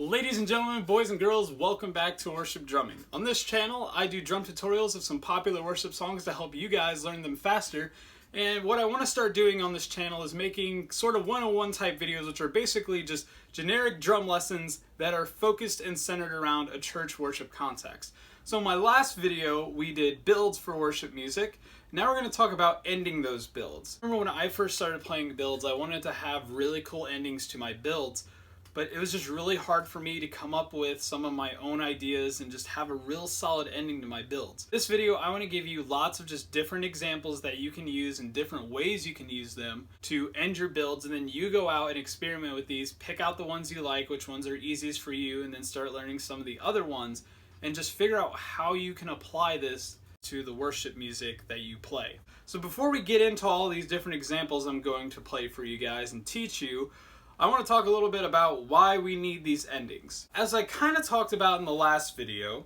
Ladies and gentlemen, boys and girls, welcome back to Worship Drumming. On this channel, I do drum tutorials of some popular worship songs to help you guys learn them faster. And what I want to start doing on this channel is making sort of 101 type videos, which are basically just generic drum lessons that are focused and centered around a church worship context. So in my last video, we did builds for worship music. Now we're going to talk about ending those builds. Remember when I first started playing builds, I wanted to have really cool endings to my builds. But it was just really hard for me to come up with some of my own ideas and just have a real solid ending to my builds. This video, I want to give you lots of just different examples that you can use and different ways you can use them to end your builds, and then you go out and experiment with these, pick out the ones you like, which ones are easiest for you, and then start learning some of the other ones and just figure out how you can apply this to the worship music that you play. So before we get into all these different examples I'm going to play for you guys and teach you, I want to talk a little bit about why we need these endings. As I kind of talked about in the last video,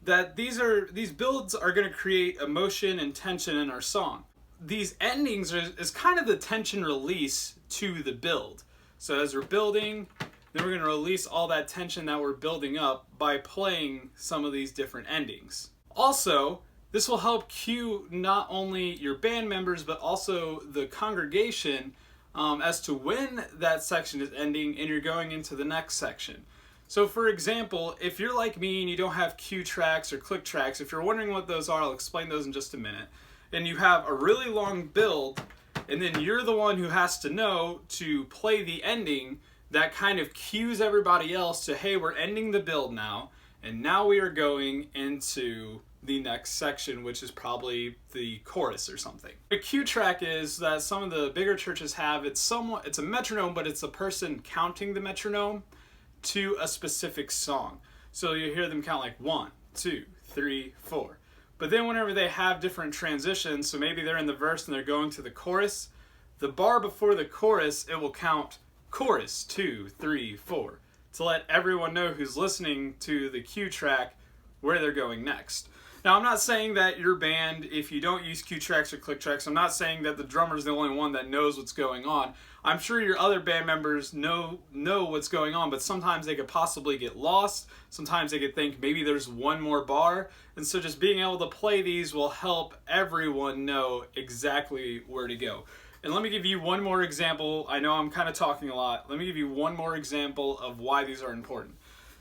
that these builds are going to create emotion and tension in our song. These endings is kind of the tension release to the build. So as we're building, then we're going to release all that tension that we're building up by playing some of these different endings. Also, this will help cue not only your band members but also the congregation as to when that section is ending and you're going into the next section. So for example, if you're like me and you don't have cue tracks or click tracks, if you're wondering what those are, I'll explain those in just a minute, and you have a really long build and then you're the one who has to know to play the ending, that kind of cues everybody else to, hey, we're ending the build now, and now we are going into the next section, which is probably the chorus or something. A cue track is that some of the bigger churches have, it's a metronome, but it's a person counting the metronome to a specific song. So you hear them count like 1, 2, 3, 4. But then whenever they have different transitions, so maybe they're in the verse and they're going to the chorus, the bar before the chorus, it will count chorus 2, 3, 4 to let everyone know who's listening to the cue track where they're going next. Now, I'm not saying that your band, if you don't use cue tracks or click tracks, I'm not saying that the drummer's the only one that knows what's going on. I'm sure your other band members know what's going on, but sometimes they could possibly get lost. Sometimes they could think maybe there's one more bar. And so just being able to play these will help everyone know exactly where to go. And let me give you one more example. I know I'm kind of talking a lot. Let me give you one more example of why these are important.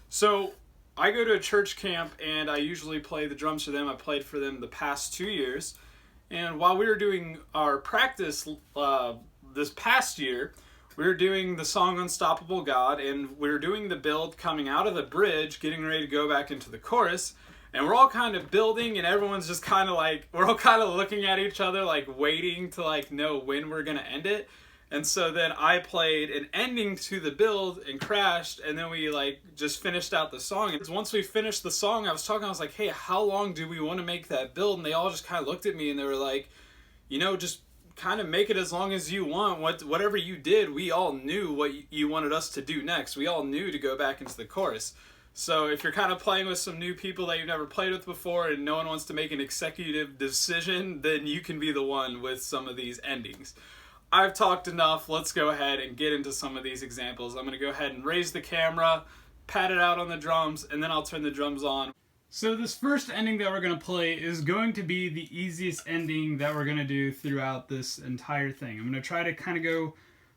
So I go to a church camp and I usually play the drums for them. I played for them the past 2 years. And while we were doing our practice this past year, we were doing the song Unstoppable God, and we were doing the build coming out of the bridge, getting ready to go back into the chorus. And we're all kind of building and everyone's just kind of like, we're all kind of looking at each other like waiting to like know when we're going to end it. And so then I played an ending to the build and crashed, and then we like just finished out the song. And once we finished the song, I was like, hey, how long do we want to make that build? And they all just kind of looked at me and they were like, you know, just kind of make it as long as you want. Whatever you did, we all knew what you wanted us to do next. We all knew to go back into the chorus. So if you're kind of playing with some new people that you've never played with before and no one wants to make an executive decision, then you can be the one with some of these endings. I've talked enough. Let's go ahead and get into some of these examples. I'm going to go ahead and raise the camera, pat it out on the drums, and then I'll turn the drums on. So this first ending that we're going to play is going to be the easiest ending that we're going to do throughout this entire thing. I'm going to try to kind of go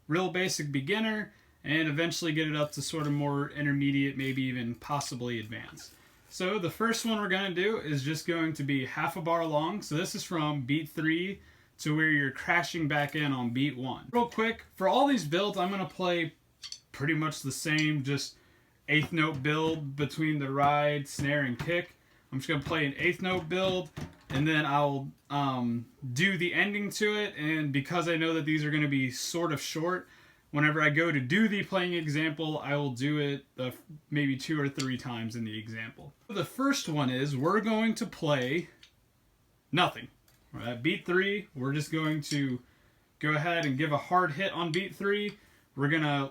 real basic beginner and eventually get it up to sort of more intermediate, maybe even possibly advanced. So the first one we're going to do is just going to be half a bar long. So this is from beat 3 to where you're crashing back in on beat 1. Real quick, for all these builds, I'm going to play pretty much the same, just 8th note build between the ride, snare, and kick. I'm just going to play an 8th note build, and then I'll do the ending to it, and because I know that these are going to be sort of short, whenever I go to do the playing example, I will do it maybe 2 or 3 times in the example. The first one is we're going to play nothing. At beat 3, we're just going to go ahead and give a hard hit on beat 3. We're going to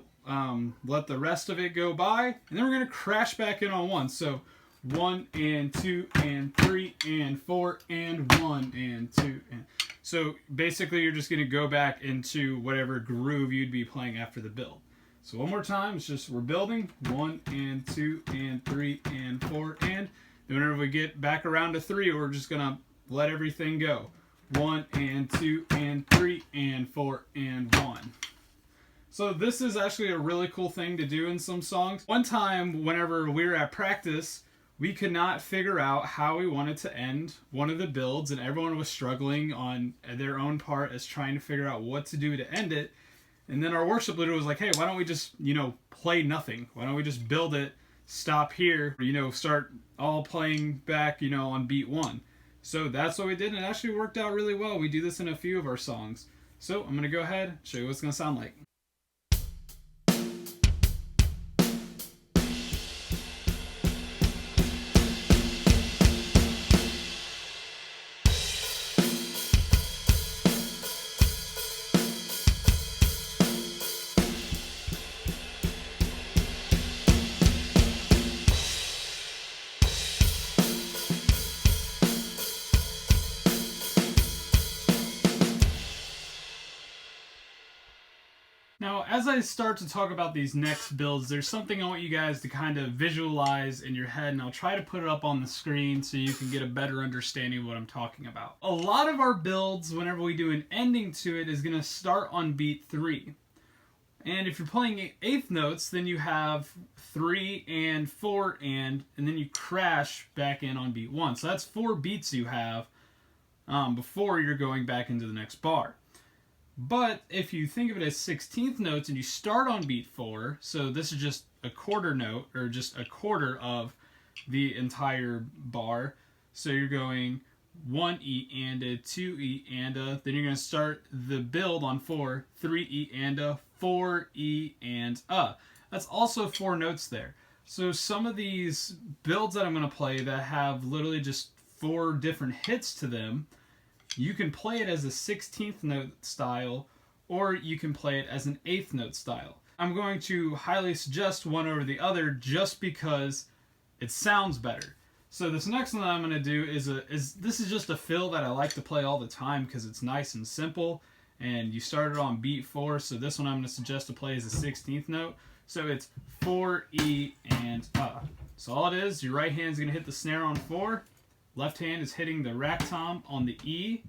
let the rest of it go by, and then we're going to crash back in on 1. So 1 and 2 and 3 and 4 and 1 and 2 and... So basically you're just going to go back into whatever groove you'd be playing after the build. So one more time, it's just we're building 1 and 2 and 3 and 4 and then whenever we get back around to 3, we're just gonna let everything go. 1 and 2 and 3 and 4 and 1. So this is actually a really cool thing to do in some songs. One time, whenever we were at practice, we could not figure out how we wanted to end one of the builds, and everyone was struggling on their own part as trying to figure out what to do to end it. And then our worship leader was like, hey, why don't we just, play nothing? Why don't we just build it, stop here, start all playing back, on beat 1. So that's what we did, and it actually worked out really well. We do this in a few of our songs. So I'm going to go ahead and show you what it's going to sound like. Now, as I start to talk about these next builds, there's something I want you guys to kind of visualize in your head, and I'll try to put it up on the screen so you can get a better understanding of what I'm talking about. A lot of our builds, whenever we do an ending to it, is going to start on beat 3. And if you're playing eighth notes, then you have 3 and 4 and then you crash back in on beat 1. So that's 4 beats you have before you're going back into the next bar. But if you think of it as 16th notes and you start on beat 4, so this is just a quarter note, or just a quarter of the entire bar. So you're going 1 E and a, 2 E and a, then you're going to start the build on 4, 3 E and a, 4 E and a. That's also 4 notes there. So some of these builds that I'm going to play that have literally just 4 different hits to them, you can play it as a 16th note style, or you can play it as an 8th note style. I'm going to highly suggest one over the other just because it sounds better. So this next one that I'm going to do is this is just a fill that I like to play all the time because it's nice and simple, and you started on beat 4, so this one I'm going to suggest to play as a 16th note. So it's 4 E and a. So all it is, your right hand is going to hit the snare on 4. Left hand is hitting the rack tom on the E,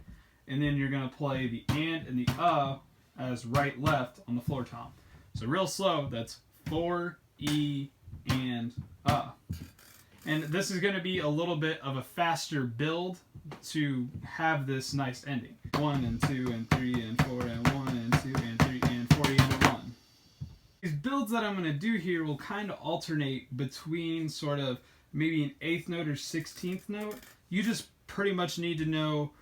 and then you're going to play the and the as right left on the floor tom. So real slow, that's 4 E and a. And this is going to be a little bit of a faster build to have this nice ending. 1 and 2 and 3 and 4 and 1 and 2 and 3 and 40 and 1. These builds that I'm going to do here will kind of alternate between sort of maybe an 8th note or 16th note. You just pretty much need to know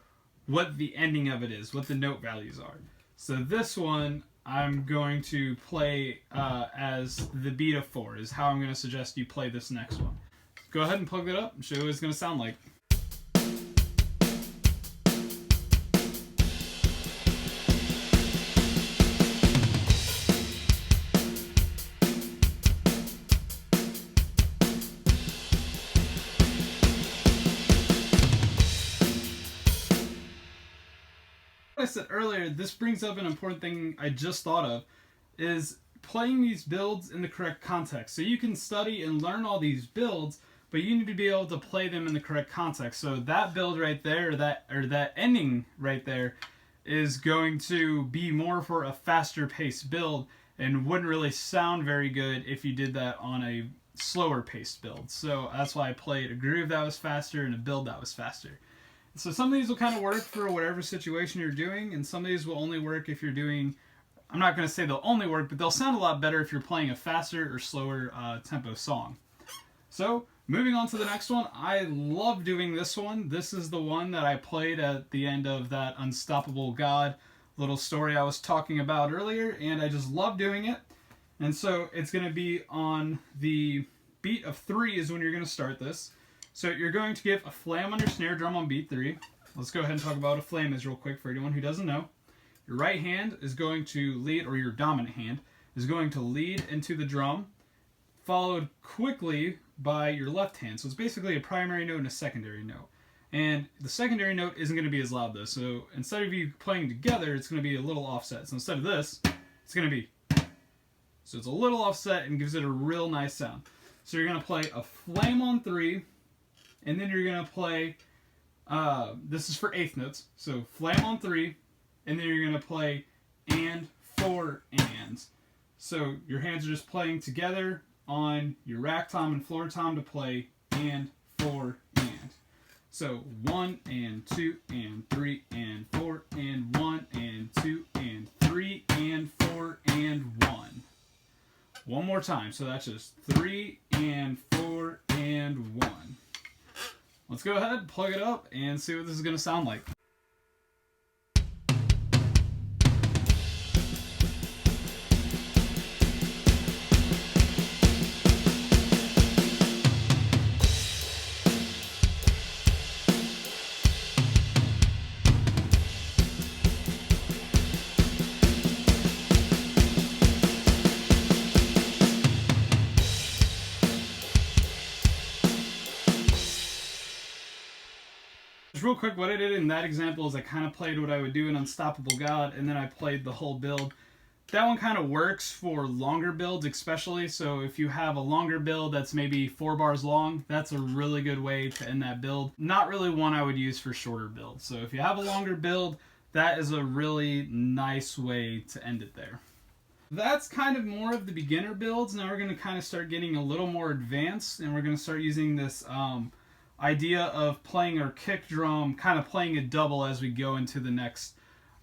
what the ending of it is, what the note values are. So this one I'm going to play as the beat of 4 is how I'm going to suggest you play this next one. Go ahead and plug that up and show you what it's going to sound like. I said earlier, this brings up an important thing I just thought of, is playing these builds in the correct context. So you can study and learn all these builds, but you need to be able to play them in the correct context. So that build right there, that ending right there, is going to be more for a faster paced build and wouldn't really sound very good if you did that on a slower paced build. So that's why I played a groove that was faster and a build that was faster. So some of these will kind of work for whatever situation you're doing, and some of these will only work if you're doing, I'm not going to say they'll only work, but they'll sound a lot better if you're playing a faster or slower tempo song. So moving on to the next one, I love doing this one. This is the one that I played at the end of that Unstoppable God little story I was talking about earlier, and I just love doing it. And so it's going to be on the beat of 3 is when you're going to start this. So you're going to give a flam on your snare drum on beat 3. Let's go ahead and talk about what a flam is real quick for anyone who doesn't know. Your right hand is going to lead, or your dominant hand, is going to lead into the drum, followed quickly by your left hand. So it's basically a primary note and a secondary note. And the secondary note isn't going to be as loud though. So instead of you playing together, it's going to be a little offset. So instead of this, it's going to be. So it's a little offset and gives it a real nice sound. So you're going to play a flam on 3, and then you're going to play, this is for eighth notes, so flam on 3, and then you're going to play and 4 ands. So your hands are just playing together on your rack tom and floor tom to play and 4 and. So 1 and 2 and 3 and 4 and 1 and 2 and 3 and 4 and 1. One more time. So that's just 3 and 4 and 1. Let's go ahead, plug it up, and see what this is going to sound like. Real quick, what I did in that example is I kind of played what I would do in Unstoppable God, and then I played the whole build. That one kind of works for longer builds especially, so if you have a longer build that's maybe 4 bars long, that's a really good way to end that build. Not really one I would use for shorter builds. So if you have a longer build, that is a really nice way to end it there. That's kind of more of the beginner builds. Now we're going to kind of start getting a little more advanced, and we're going to start using this idea of playing our kick drum, kind of playing a double as we go into the next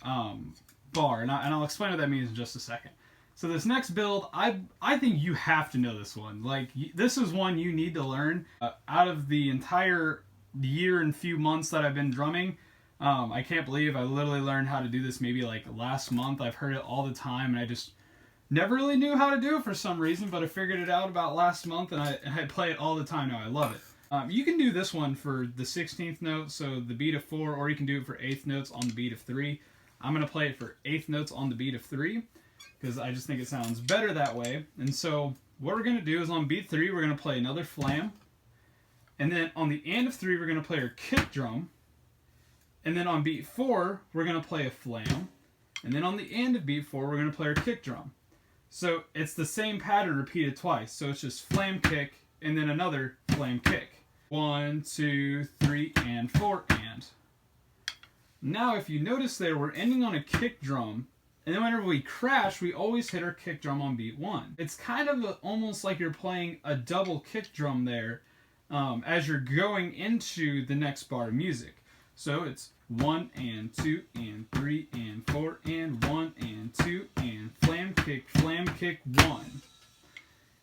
bar. And I'll explain what that means in just a second. So this next build, I think you have to know this one. Like, this is one you need to learn. Out of the entire year and few months that I've been drumming, I can't believe I literally learned how to do this maybe like last month. I've heard it all the time, and I just never really knew how to do it for some reason, but I figured it out about last month, and I play it all the time now. I love it. You can do this one for the 16th note, so the beat of 4, or you can do it for 8th notes on the beat of 3. I'm going to play it for 8th notes on the beat of 3, because I just think it sounds better that way. And so what we're going to do is on beat 3, we're going to play another flam. And then on the end of 3, we're going to play our kick drum. And then on beat 4, we're going to play a flam. And then on the end of beat 4, we're going to play our kick drum. So it's the same pattern repeated twice. So it's just flam kick, and then another flam kick. 1, 2, 3, and 4, and. Now, if you notice there, we're ending on a kick drum, and then whenever we crash, we always hit our kick drum on beat 1. It's kind of almost like you're playing a double kick drum there as you're going into the next bar of music. So it's 1 and 2 and 3 and 4 and 1 and 2 and flam kick, 1.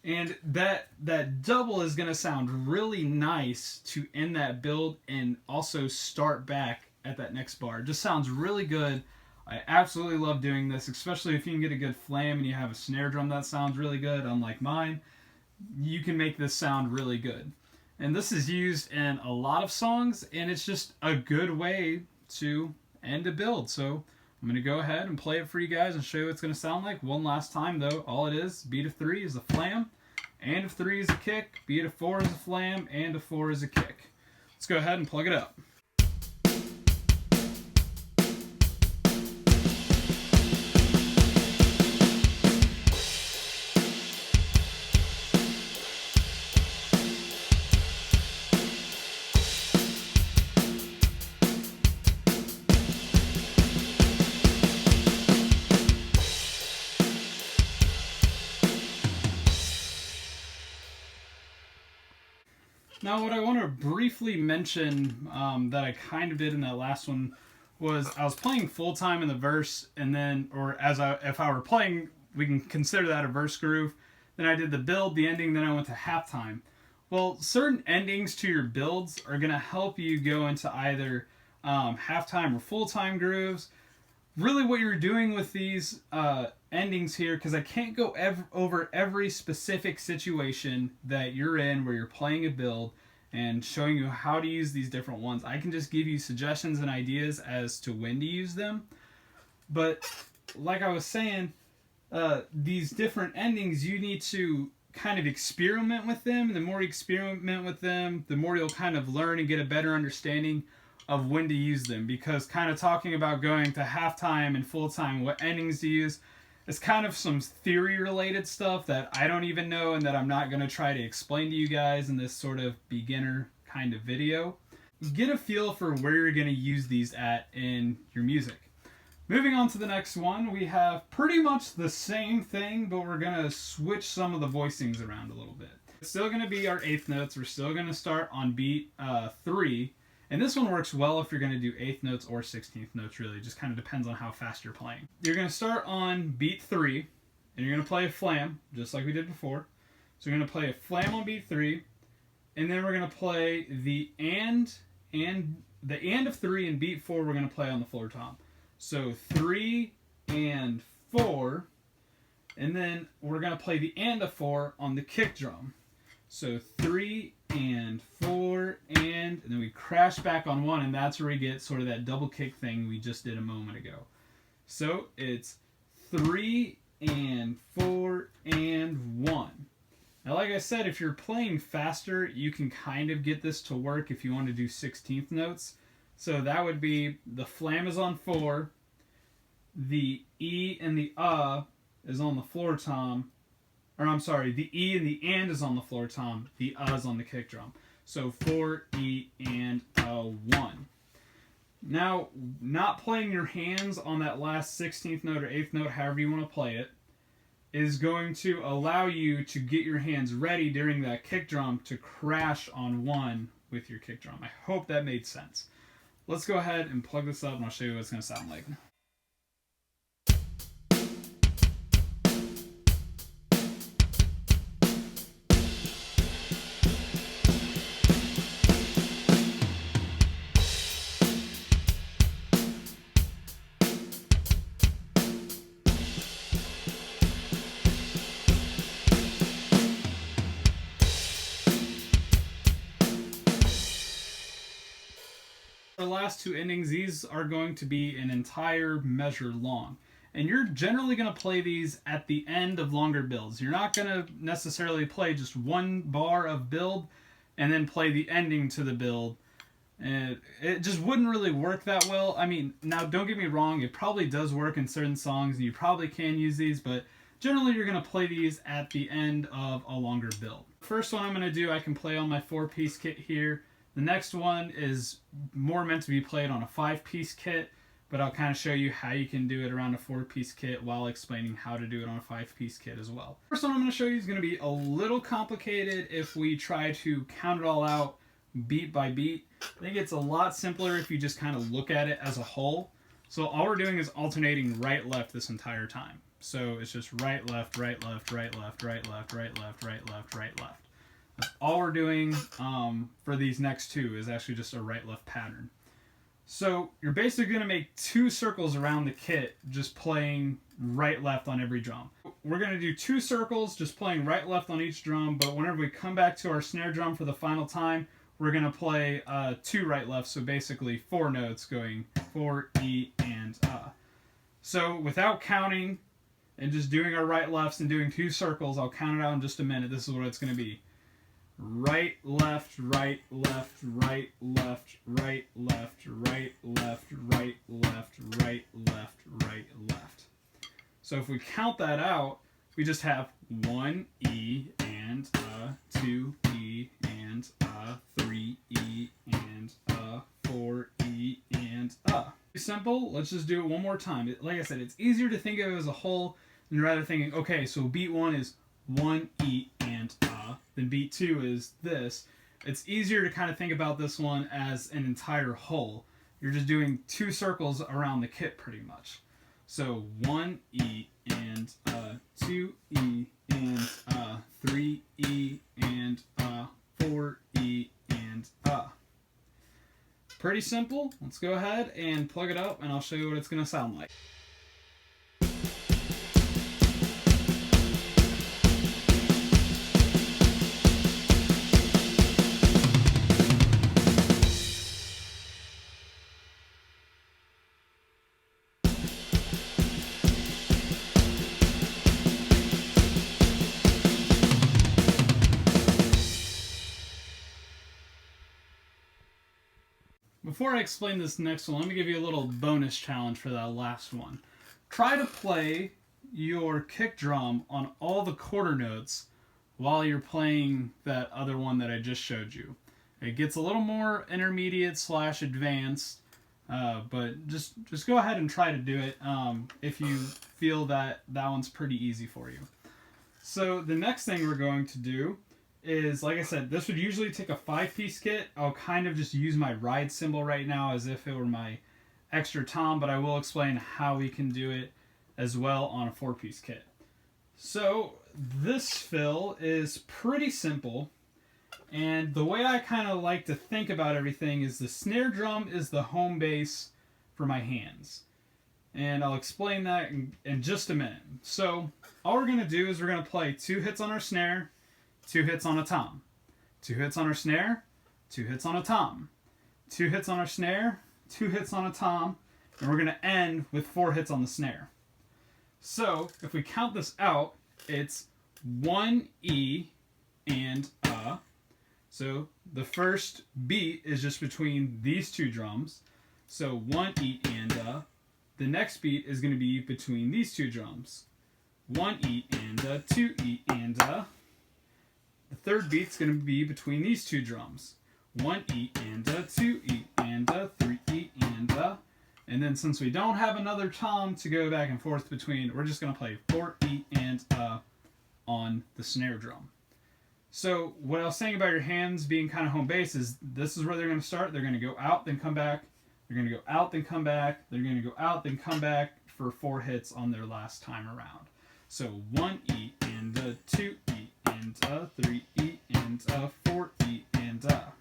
And that double is going to sound really nice to end that build and also start back at that next bar. It just sounds really good. I absolutely love doing this, especially if you can get a good flam and you have a snare drum that sounds really good, unlike mine. You can make this sound really good. And this is used in a lot of songs, and it's just a good way to end a build. So I'm going to go ahead and play it for you guys and show you what it's going to sound like. One last time, though. All it is, beat of 3 is a flam, and of 3 is a kick, beat of 4 is a flam, and of 4 is a kick. Let's go ahead and plug it up. Now, what I want to briefly mention that I kind of did in that last one was I was playing full time in the verse, and then, if I were playing, we can consider that a verse groove. Then I did the build, the ending, then I went to halftime. Well, certain endings to your builds are going to help you go into either halftime or full time grooves. Really, what you're doing with these endings here, because I can't go over every specific situation that you're in where you're playing a build and showing you how to use these different ones. I can just give you suggestions and ideas as to when to use them. But like I was saying, these different endings, you need to kind of experiment with them. And the more you experiment with them, the more you'll kind of learn and get a better understanding of when to use them. Because kind of talking about going to halftime and full time, what endings to use, It's kind of some theory related stuff that I don't even know and that I'm not going to try to explain to you guys in this sort of beginner kind of video. Get a feel for where you're going to use these at in your music. Moving on to the next one, we have pretty much the same thing, but we're going to switch some of the voicings around a little bit. It's still going to be our eighth notes. We're still going to start on beat 3. And this one works well if you're going to do eighth notes or 16th notes, really. It just kind of depends on how fast you're playing. You're going to start on beat 3, and you're going to play a flam, just like we did before. So you're going to play a flam on beat 3, and then we're going to play the and of 3 in beat 4 we're going to play on the floor tom. So 3 and 4, and then we're going to play the and of 4 on the kick drum. So 3 and 4 and then we crash back on 1, and that's where we get sort of that double kick thing we just did a moment ago. So it's 3 and 4 and 1. Now, like I said, if you're playing faster, you can kind of get this to work if you want to do 16th notes. So that would be the flam is on 4, the E and the is on the floor tom, or I'm sorry, the E and the and is on the floor tom, the is on the kick drum. So 4, E, and 1. Now, not playing your hands on that last 16th note or 8th note, however you want to play it, is going to allow you to get your hands ready during that kick drum to crash on 1 with your kick drum. I hope that made sense. Let's go ahead and plug this up and I'll show you what it's going to sound like. The last two endings, these are going to be an entire measure long. And you're generally going to play these at the end of longer builds. You're not going to necessarily play just one bar of build and then play the ending to the build. And it just wouldn't really work that well. I mean, now don't get me wrong, it probably does work in certain songs and you probably can use these, but generally you're going to play these at the end of a longer build. First one I'm going to do, I can play on my 4-piece kit here. The next one is more meant to be played on a 5-piece kit, but I'll kind of show you how you can do it around a 4-piece kit while explaining how to do it on a 5-piece kit as well. First one I'm going to show you is going to be a little complicated if we try to count it all out beat by beat. I think it's a lot simpler if you just kind of look at it as a whole. So all we're doing is alternating right-left this entire time. So it's just right, left, right, left, right, left, right, left, right, left, right, left, right, left. That's all we're doing for these next two is actually just a right-left pattern. So you're basically going to make 2 circles around the kit just playing right-left on every drum. We're going to do 2 circles just playing right-left on each drum, but whenever we come back to our snare drum for the final time, we're going to play 2 right-left, so basically 4 notes going 4, E, and So without counting and just doing our right-lefts and doing 2 circles, I'll count it out in just a minute. This is what it's going to be. Right, left, right, left, right, left, right, left, right, left, right, left, right, left, right, left. So if we count that out, we just have 1 E and 2 E and 3 E and 4 E and Simple. Let's just do it one more time. Like I said, it's easier to think of it as a whole than rather thinking, okay, so beat 1 is 1 E and then beat 2 is this. It's easier to kind of think about this one as an entire whole. You're just doing 2 circles around the kit pretty much. So 1 E and 2 E and 3 E and 4 E and Pretty simple. Let's go ahead and plug it up and I'll show you what it's going to sound like. Before I explain this next one, let me give you a little bonus challenge for that last one. Try to play your kick drum on all the quarter notes while you're playing that other one that I just showed you. It gets a little more intermediate / advanced, but just go ahead and try to do it if you feel that one's pretty easy for you. So the next thing we're going to do is, like I said, this would usually take a 5-piece kit. I'll kind of just use my ride cymbal right now as if it were my extra tom, but I will explain how we can do it as well on a 4-piece kit. So this fill is pretty simple, and the way I kind of like to think about everything is the snare drum is the home base for my hands. And I'll explain that in just a minute. So all we're going to do is we're going to play 2 hits on our snare, 2 hits on a tom, 2 hits on our snare, 2 hits on a tom, 2 hits on our snare, 2 hits on a tom, and we're going to end with 4 hits on the snare. So if we count this out, it's 1 E and a. So the first beat is just between these 2 drums. So 1 E and a. The next beat is going to be between these 2 drums. 1 E and a, 2 E and a. The third beat's going to be between these 2 drums. 1 E and a, 2 E and a, 3 E and a. And then since we don't have another tom to go back and forth between, we're just going to play 4 E and a on the snare drum. So what I was saying about your hands being kind of home base is this is where they're going to start. They're going to go out, then come back. They're going to go out, then come back. They're going to go out, then come back for 4 hits on their last time around. So 1 E and a, 2 E and a, 3 E and a, 4 E and a.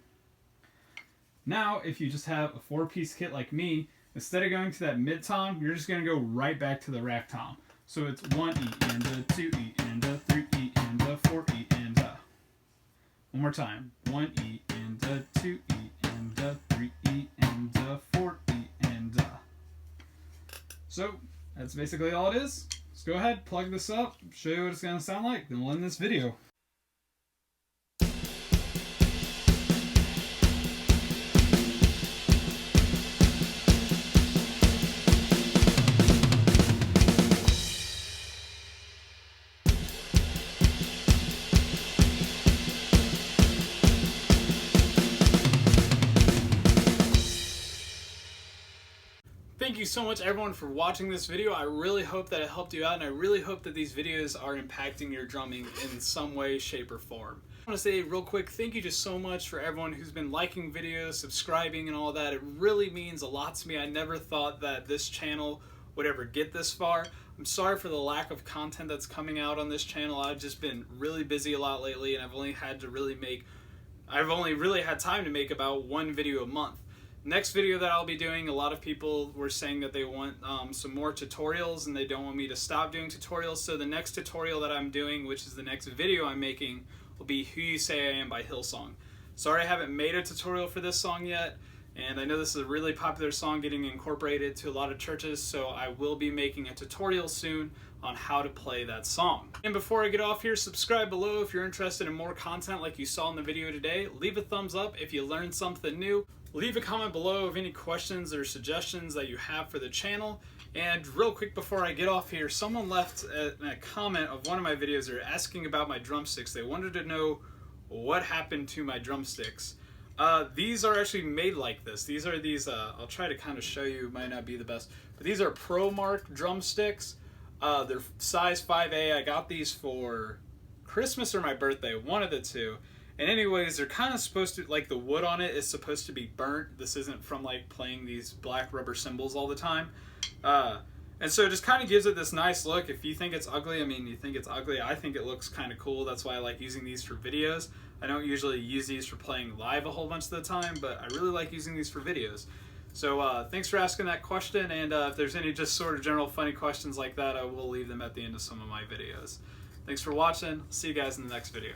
Now, if you just have a 4-piece kit like me, instead of going to that mid tom, you're just going to go right back to the rack tom. So it's 1 E and a, 2 E and a, 3 E and a, 4 E and a. One more time. 1 E and a, 2 E and a, 3 E and a, 4 E and a. So that's basically all it is. Let's go ahead, plug this up, show you what it's going to sound like, then we'll end this video. Thank you so much everyone for watching this video. I really hope that it helped you out, and I really hope that these videos are impacting your drumming in some way, shape, or form. I want to say real quick, thank you just so much for everyone who's been liking videos, subscribing, and all that. It really means a lot to me. I never thought that this channel would ever get this far. I'm sorry for the lack of content that's coming out on this channel. I've just been really busy a lot lately, and I've only really had time to make about 1 video a month. Next video that I'll be doing, a lot of people were saying that they want some more tutorials and they don't want me to stop doing tutorials. So the next tutorial that I'm doing, which is the next video I'm making, will be Who You Say I Am by Hillsong. Sorry I haven't made a tutorial for this song yet, and I know this is a really popular song getting incorporated to a lot of churches, so I will be making a tutorial soon on how to play that song. And before I get off here, subscribe below if you're interested in more content like you saw in the video today. Leave a thumbs up if you learned something new. Leave a comment below of any questions or suggestions that you have for the channel. And real quick before I get off here, someone left a comment of one of my videos. They're asking about my drumsticks. They wanted to know what happened to my drumsticks. These are actually made like this. These are I'll try to kind of show you, might not be the best, but these are ProMark drumsticks. They're size 5A. I got these for Christmas or my birthday, one of the two. And anyways, they're kind of supposed to, like the wood on it is supposed to be burnt. This isn't from like playing these black rubber cymbals all the time. And so it just kind of gives it this nice look. If you think it's ugly, I mean, you think it's ugly. I think it looks kind of cool. That's why I like using these for videos. I don't usually use these for playing live a whole bunch of the time, but I really like using these for videos. So thanks for asking that question, and if there's any just sort of general funny questions like that, I will leave them at the end of some of my videos. Thanks for watching. See you guys in the next video.